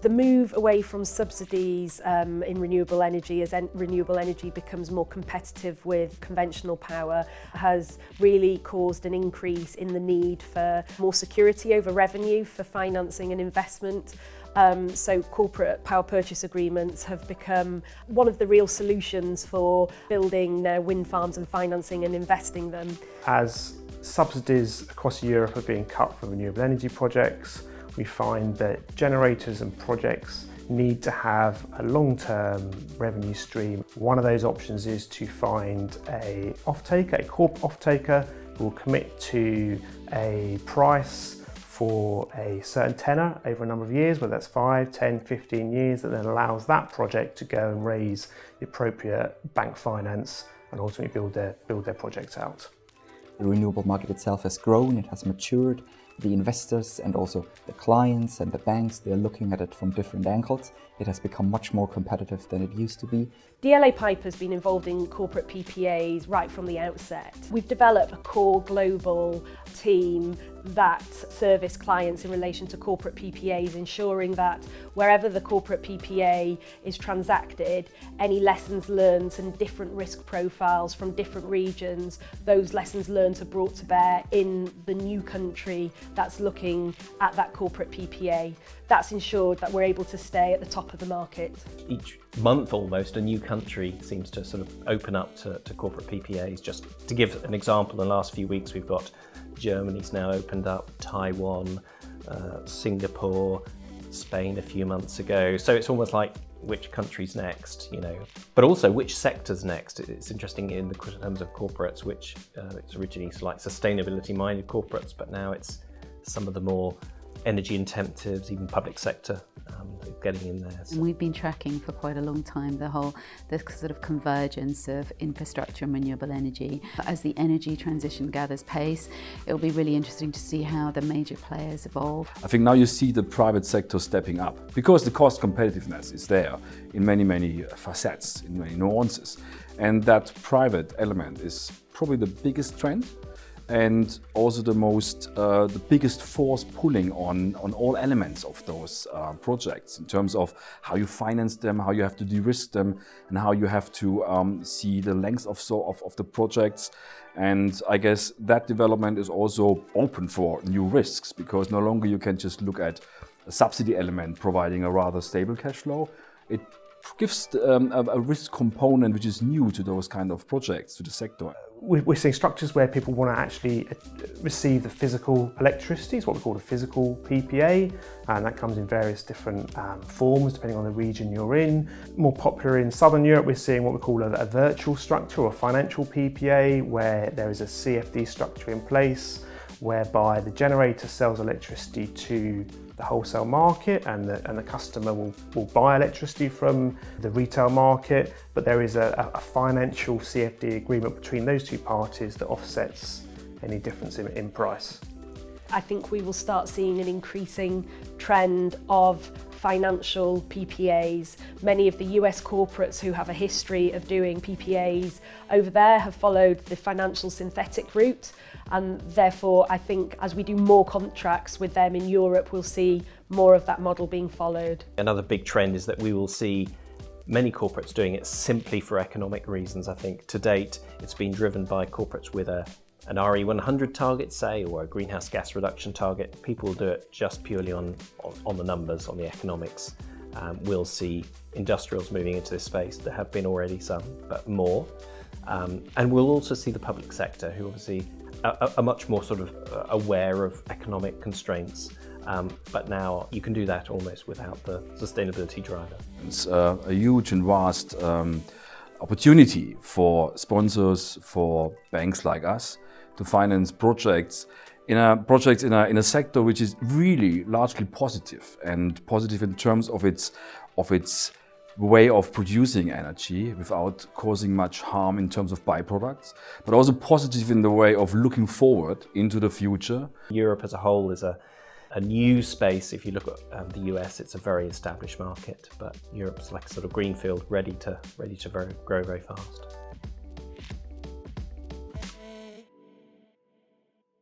The move away from subsidies in renewable energy as renewable energy becomes more competitive with conventional power has really caused an increase in the need for more security over revenue for financing and investment. So corporate power purchase agreements have become one of the real solutions for building wind farms and financing and investing them. As subsidies across Europe are being cut for renewable energy projects, we find that generators and projects need to have a long-term revenue stream. One of those options is to find a corporate off-taker who will commit to a price for a certain tenor over a number of years, whether that's 5, 10, 15 years, that then allows that project to go and raise the appropriate bank finance and ultimately build their projects out. The renewable market itself has grown, it has matured. The investors and also the clients and the banks, they're looking at it from different angles. It has become much more competitive than it used to be. DLA Pipe has been involved in corporate PPAs right from the outset. We've developed a core global team that service clients in relation to corporate PPAs, ensuring that wherever the corporate PPA is transacted, any lessons learned and different risk profiles from different regions, those lessons learned are brought to bear in the new country that's looking at that corporate PPA. That's ensured that we're able to stay at the top of the market. Each month almost a new country seems to sort of open up to corporate PPAs. Just to give an example, in the last few weeks we've got Germany's now opened up, Taiwan, Singapore, Spain a few months ago. So it's almost like which country's next, but also which sector's next. It's interesting in terms of corporates, which it's originally like sustainability-minded corporates, but now it's some of the more energy intensives, even public sector, getting in there. And we've been tracking for quite a long time the sort of convergence of infrastructure and renewable energy. As the energy transition gathers pace, it'll be really interesting to see how the major players evolve. I think now you see the private sector stepping up because the cost competitiveness is there in many facets, in many nuances. And that private element is probably the biggest trend, and also the biggest force pulling on all elements of those projects in terms of how you finance them, how you have to de-risk them, and how you have to see the length of the projects. And I guess that development is also open for new risks, because no longer you can just look at a subsidy element providing a rather stable cash flow. It gives a risk component which is new to those kind of projects, to the sector. We're seeing structures where people want to actually receive the physical electricity. It's what we call a physical PPA, and that comes in various different forms depending on the region you're in. More popular in Southern Europe, we're seeing what we call a virtual structure or financial PPA, where there is a CFD structure in place whereby the generator sells electricity to the wholesale market, and the customer will buy electricity from the retail market, but there is a financial CFD agreement between those two parties that offsets any difference in price. I think we will start seeing an increasing trend of financial PPAs. Many of the US corporates who have a history of doing PPAs over there have followed the financial synthetic route, and therefore I think as we do more contracts with them in Europe, we'll see more of that model being followed. Another big trend is that we will see many corporates doing it simply for economic reasons. I think to date it's been driven by corporates with an RE100 target, say, or a greenhouse gas reduction target. People will do it just purely on the numbers, on the economics. We'll see industrials moving into this space. There have been already some, but more. And we'll also see the public sector, who obviously are much more sort of aware of economic constraints. But now you can do that almost without the sustainability driver. It's a huge and vast opportunity for sponsors, for banks like us, to finance projects in a sector which is really largely positive, and positive in terms of its way of producing energy without causing much harm in terms of byproducts, but also positive in the way of looking forward into the future. Europe as a whole is a new space. If you look at the US, it's a very established market, but Europe's like a sort of greenfield, ready to grow very fast.